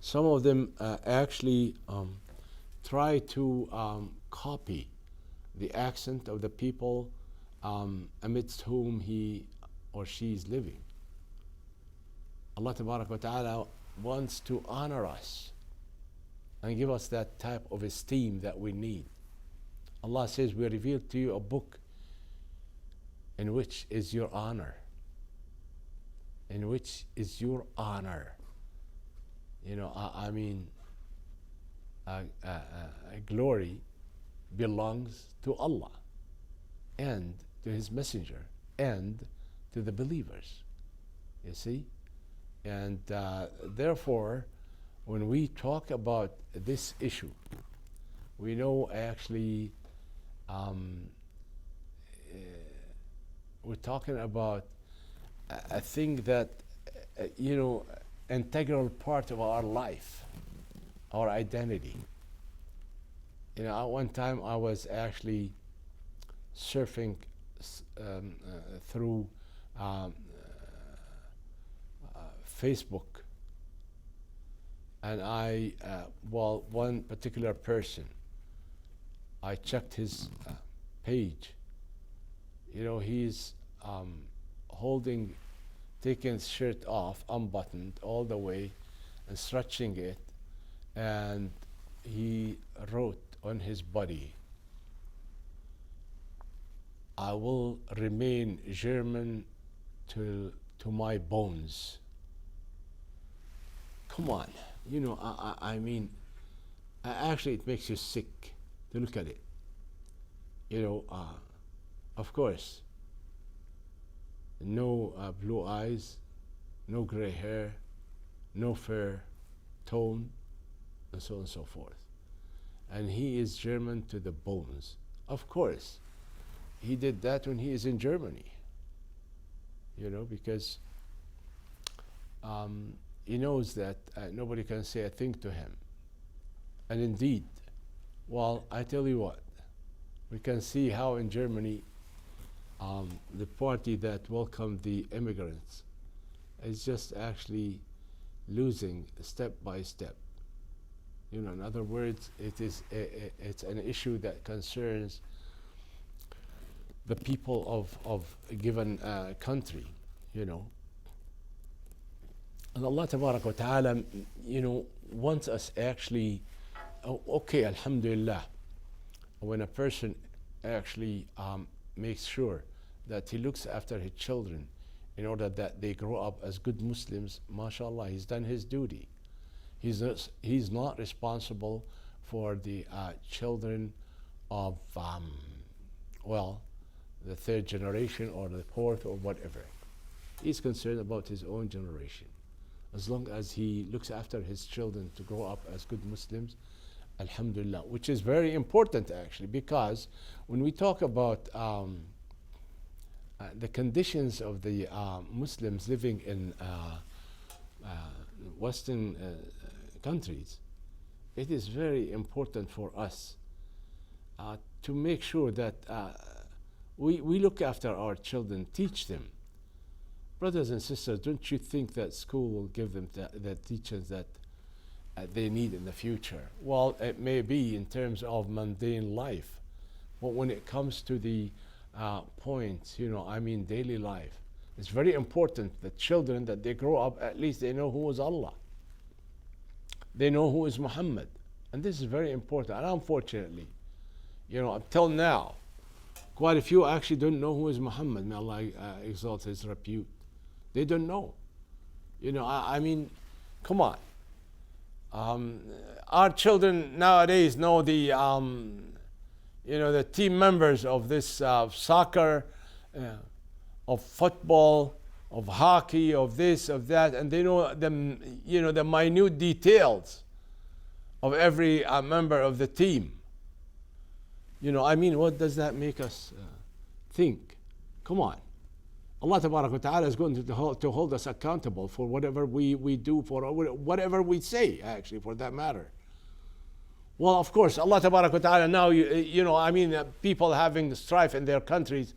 Some of them actually try to copy the accent of the people amidst whom he or she is living. Allah Tabarak wa Ta'ala wants to honor us and give us that type of esteem that we need. Allah says, we revealed to you a book in which is your honor. In which is your honor. You know, glory belongs to Allah and to His Messenger and to the believers. You see? And therefore, when we talk about this issue, we know actually we're talking about a thing that, integral part of our life, our identity. At one time I was actually surfing through Facebook, and one particular person, I checked his page. He's taking his shirt off, unbuttoned all the way, and stretching it, and he wrote on his body, "I will remain German to my bones." Come on, actually it makes you sick to look at it. Of course, no blue eyes, no gray hair, no fair tone, and so on and so forth. And he is German to the bones. Of course, he did that when he is in Germany, because he knows that nobody can say a thing to him. And indeed, I tell you what, we can see how in Germany the party that welcomed the immigrants is just actually losing step by step. In other words, it's an issue that concerns the people of a given country, And Allah Tabarak wa Ta'ala, wants us actually, okay, alhamdulillah, when a person actually makes sure that he looks after his children in order that they grow up as good Muslims, mashallah, he's done his duty. He's not responsible for the children of, the third generation or the fourth or whatever. He's concerned about his own generation. As long as he looks after his children to grow up as good Muslims, alhamdulillah, which is very important actually, because when we talk about the conditions of the Muslims living in Western countries, it is very important for us to make sure that we look after our children, teach them. Brothers and sisters, don't you think that school will give them the teachings that they need in the future? Well, it may be in terms of mundane life, but when it comes to the points, daily life, it's very important that children, that they grow up, at least they know who is Allah. They know who is Muhammad. And this is very important. And unfortunately, until now, quite a few actually don't know who is Muhammad. May Allah exalt his repute. They don't know. Come on. Our children nowadays know the team members of this soccer, of football, of hockey, of this, of that, and they know the minute details of every member of the team. What does that make us think? Come on. Allah Tabarak wa Ta'ala is going to hold us accountable for whatever we do, for whatever we say, actually, for that matter. Well, of course, Allah Tabarak wa Ta'ala now, people having strife in their countries,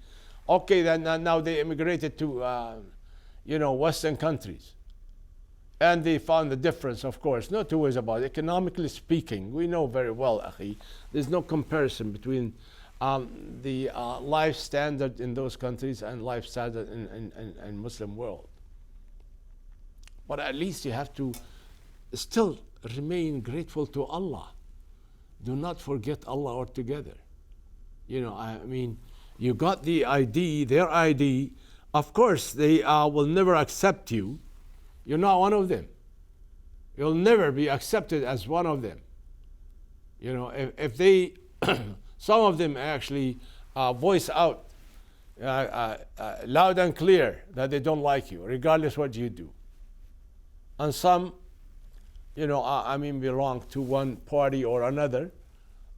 okay, then now they immigrated to, Western countries. And they found the difference, of course. No two ways about it. Economically speaking, we know very well, Akhi, there's no comparison between the life standard in those countries and life standard in Muslim world. But at least you have to still remain grateful to Allah. Do not forget Allah altogether. You know, I mean, you got the ID, their ID. Of course, they will never accept you. You're not one of them. You'll never be accepted as one of them. You know, if they, some of them actually voice out loud and clear that they don't like you, regardless what you do. And some, you know, I mean, belong to one party or another.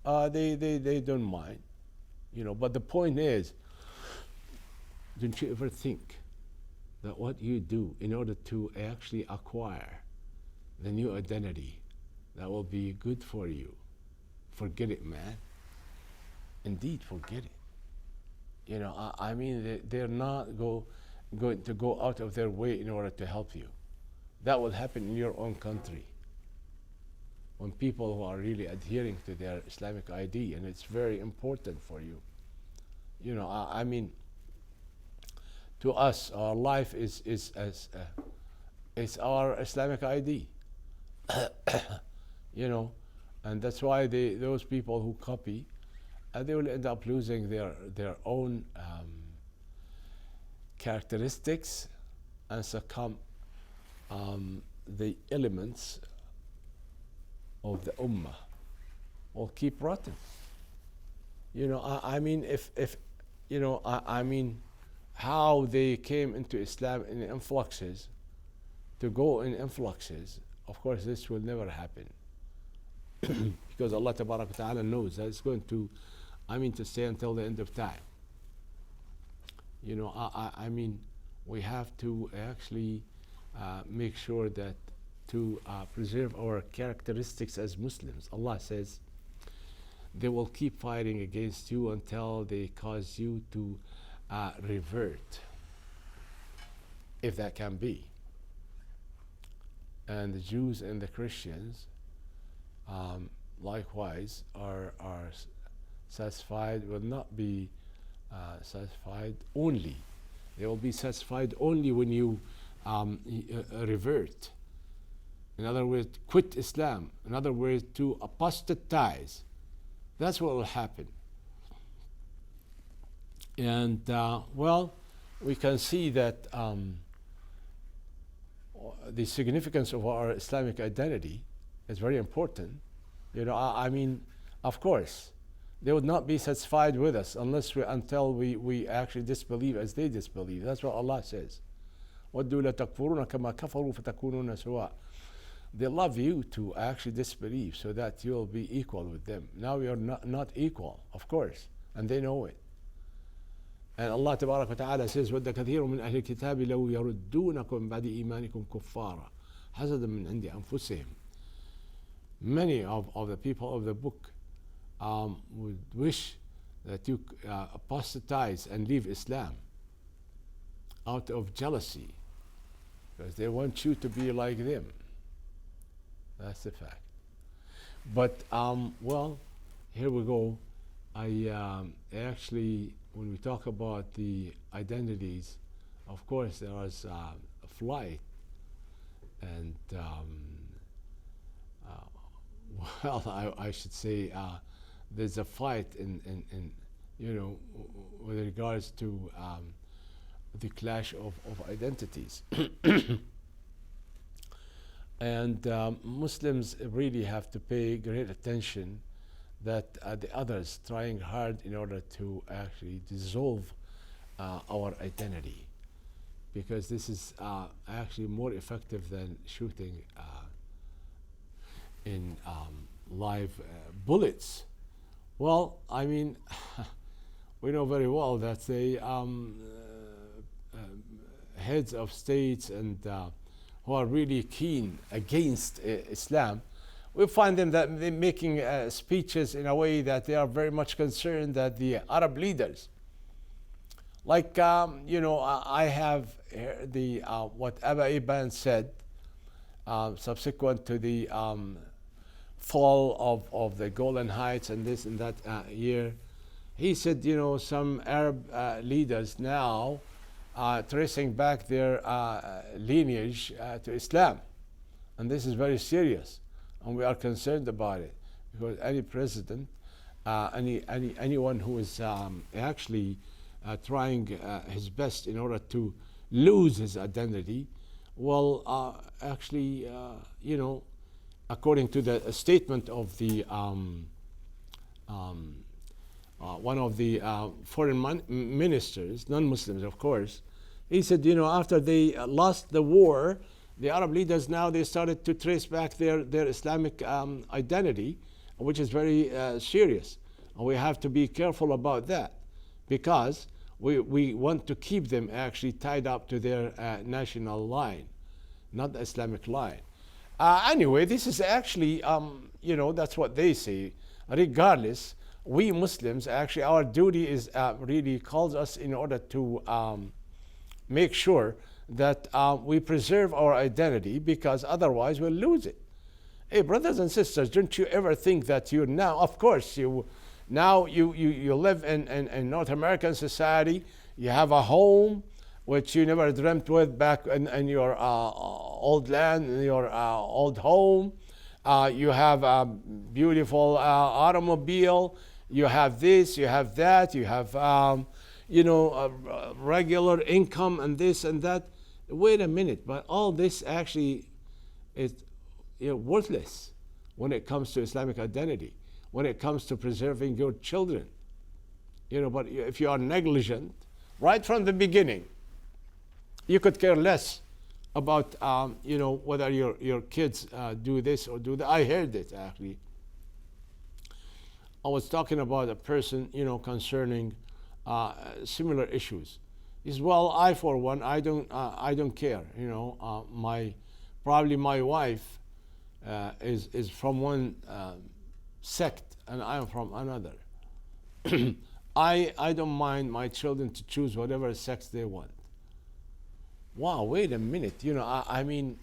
They don't mind, you know. But the point is, don't you ever think that what you do in order to actually acquire the new identity that will be good for you, forget it, man. Indeed, forget it. You know, I mean, they're not going to go out of their way in order to help you. That will happen in your own country when people who are really adhering to their Islamic ID, and it's very important for you. You know, I mean, to us, our life is it's our Islamic ID. You know, and that's why those people who copy, they will end up losing their own characteristics and succumb the elements of the ummah will keep rotting. You know, I mean, if you know, I mean, how they came into Islam in influxes, to go in influxes, of course this will never happen. Because Allah Tabarak Ta'ala knows that it's going to, I mean, to stay until the end of time. You know, I mean, we have to actually make sure that to preserve our characteristics as Muslims. Allah says, they will keep fighting against you until they cause you to revert, if that can be. And the Jews and the Christians likewise are satisfied, will not be satisfied only. They will be satisfied only when you revert. In other words, quit Islam. In other words, to apostatize. That's what will happen. And well, we can see that the significance of our Islamic identity is very important. You know, I mean, of course, they would not be satisfied with us until we actually disbelieve as they disbelieve. That's what Allah says. وَدُّوا لَتَكْفُرُونَ كَمَا كَفَرُوا فَتَكُونُونَ سُوَاءً. They love you to actually disbelieve so that you'll be equal with them. Now you're not equal, of course, and they know it. And Allah Tabarak wa Ta'ala says, وَدَّ كَثِيرٌ مِّنْ أَهْلِ الْكِتَابِ لَوْ يَرُدُّونَكُمْ بَعْدِ إِيمَانِكُمْ كُفَّارًا حَسَدًا مِّنْ عِنْدِ أَنفُسِهِمْ. Many of the people of the book would wish that you apostatize and leave Islam out of jealousy, because they want you to be like them. That's the fact. But well, here we go. I actually, when we talk about the identities, of course there is a flight, and well, I should say there's a fight in you know, with regards to the clash of identities. And Muslims really have to pay great attention that the others trying hard in order to actually dissolve our identity, because this is actually more effective than shooting in live bullets. Well, I mean, we know very well that the heads of states and who are really keen against Islam, we find them that they're making speeches in a way that they are very much concerned that the Arab leaders, like you know, I have the what Aba Iban said subsequent to the fall of the Golan Heights and this and that year. He said, you know, some Arab leaders now are tracing back their lineage to Islam. And this is very serious. And we are concerned about it because any president, anyone who is actually trying his best in order to lose his identity will actually, you know, according to the statement of the one of the foreign ministers, non-Muslims of course, he said, you know, after they lost the war, the Arab leaders now they started to trace back their Islamic identity, which is very serious. And we have to be careful about that because we want to keep them actually tied up to their national line, not the Islamic line. Anyway, this is actually, you know, that's what they say. Regardless, we Muslims, actually, our duty is really calls us in order to make sure that we preserve our identity because otherwise we'll lose it. Hey, brothers and sisters, don't you ever think that you now, of course, you live in North American society, you have a home, which you never dreamt with back in your old land, in your old home. You have a beautiful automobile. You have this, you have that, you have, you know, a regular income and this and that. Wait a minute, but all this actually is, you know, worthless when it comes to Islamic identity, when it comes to preserving your children. You know, but if you are negligent, right from the beginning, you could care less about, you know, whether your kids do this or do that. I heard it actually. I was talking about a person, you know, concerning similar issues. He says, well, I for one, I don't care. You know, probably my wife is from one sect and I am from another. I don't mind my children to choose whatever sex they want. Wow, wait a minute. You know, I mean,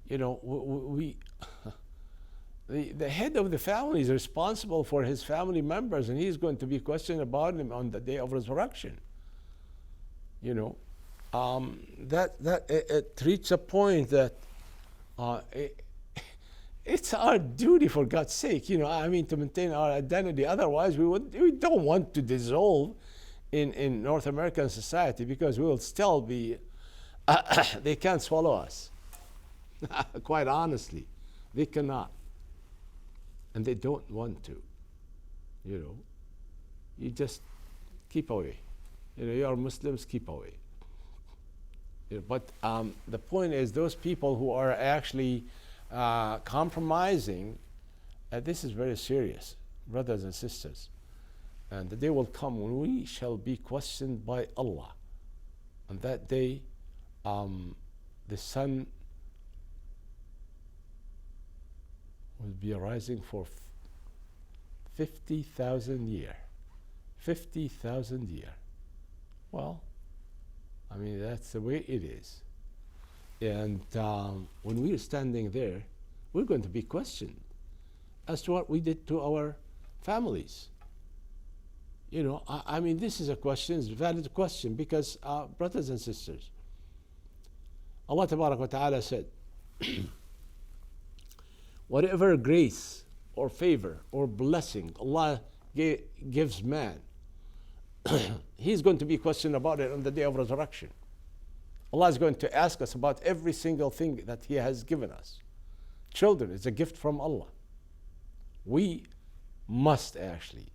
you know, we the head of the family is responsible for his family members, and he's going to be questioned about them on the day of resurrection. You know, it reaches a point that it's our duty, for God's sake. You know, I mean, to maintain our identity. Otherwise, we don't want to dissolve in North American society because we will still be. They can't swallow us. Quite honestly, they cannot. And they don't want to. You know, you just keep away. You know, you are Muslims, keep away. You know, but the point is, those people who are actually compromising, this is very serious, brothers and sisters. And the day will come when we shall be questioned by Allah. On that day, the sun will be rising for 50,000 years. 50,000 years. Well, I mean, that's the way it is. And when we are standing there, we're going to be questioned as to what we did to our families. You know, I mean, this is a question, it's a valid question, because brothers and sisters, Allah Tabarak wa Ta'ala said, whatever grace or favor or blessing Allah gives man, he's going to be questioned about it on the day of resurrection. Allah is going to ask us about every single thing that He has given us. Children is a gift from Allah. We must actually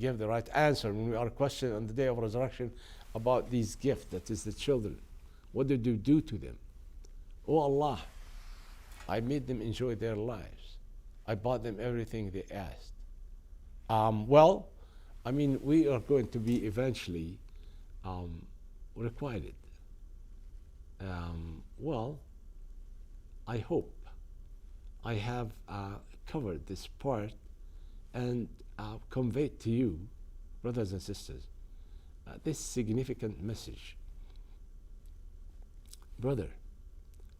give the right answer when we are questioned on the day of resurrection about these gifts, that is the children. What did you do to them? Oh Allah, I made them enjoy their lives. I bought them everything they asked. Well, I mean, we are going to be eventually requited. Well, I hope I have covered this part and conveyed to you, brothers and sisters, this significant message. Brother,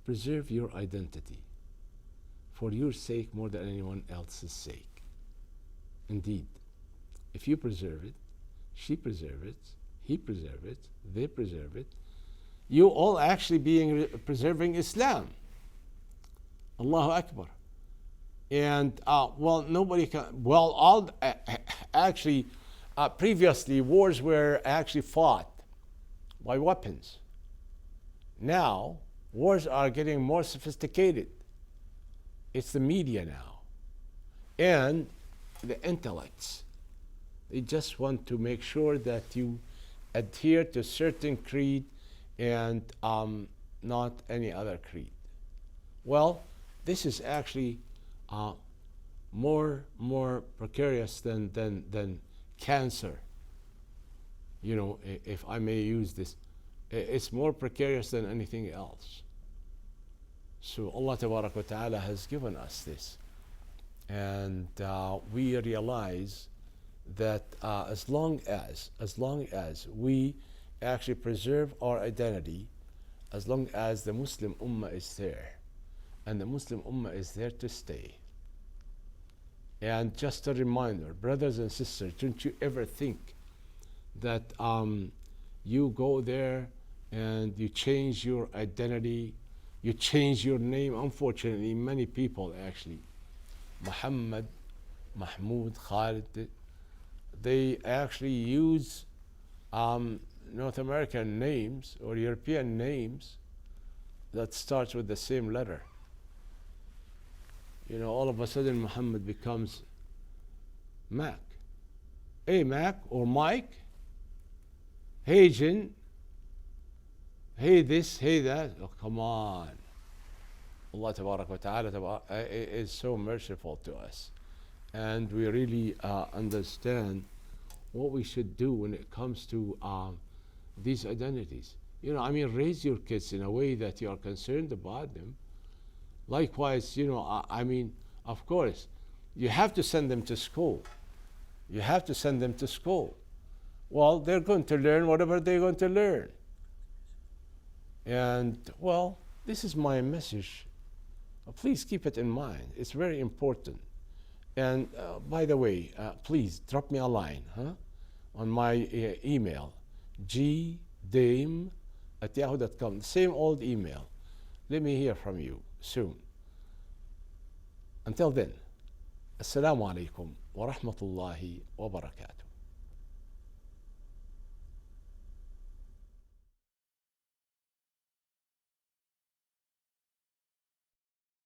preserve your identity for your sake more than anyone else's sake. Indeed, if you preserve it, she preserve it, he preserve it, they preserve it, you all actually preserving Islam. Allahu Akbar. And well, nobody can. Well, all actually, previously wars were actually fought by weapons. Now wars are getting more sophisticated. It's the media now, and the intellects. They just want to make sure that you adhere to certain creed and not any other creed. Well, this is actually more precarious than cancer. You know, if I may use this, it's more precarious than anything else. So Allah Tabarak wa Ta'ala has given us this, and we realize that as long as we actually preserve our identity, as long as the Muslim Ummah is there, and the Muslim Ummah is there to stay. And just a reminder, brothers and sisters, don't you ever think that you go there and you change your identity, you change your name. Unfortunately, many people actually, Muhammad, Mahmoud, Khalid, they actually use North American names or European names that starts with the same letter. You know, all of a sudden Muhammad becomes Mac. Hey Mac or Mike. Hey Jin. Hey this, hey that. Oh, come on. Allah Tabarak wa Ta'ala is so merciful to us. And we really understand what we should do when it comes to these identities. You know, I mean, raise your kids in a way that you are concerned about them. Likewise, you know, I mean, of course, you have to send them to school. You have to send them to school. Well, they're going to learn whatever they're going to learn. And, well, this is my message. Please keep it in mind. It's very important. And by the way, please drop me a line on my email, gdame@yahoo.com. Same old email. Let me hear from you soon. Until then, Assalamu alaikum wa rahmatullahi wa barakatuh.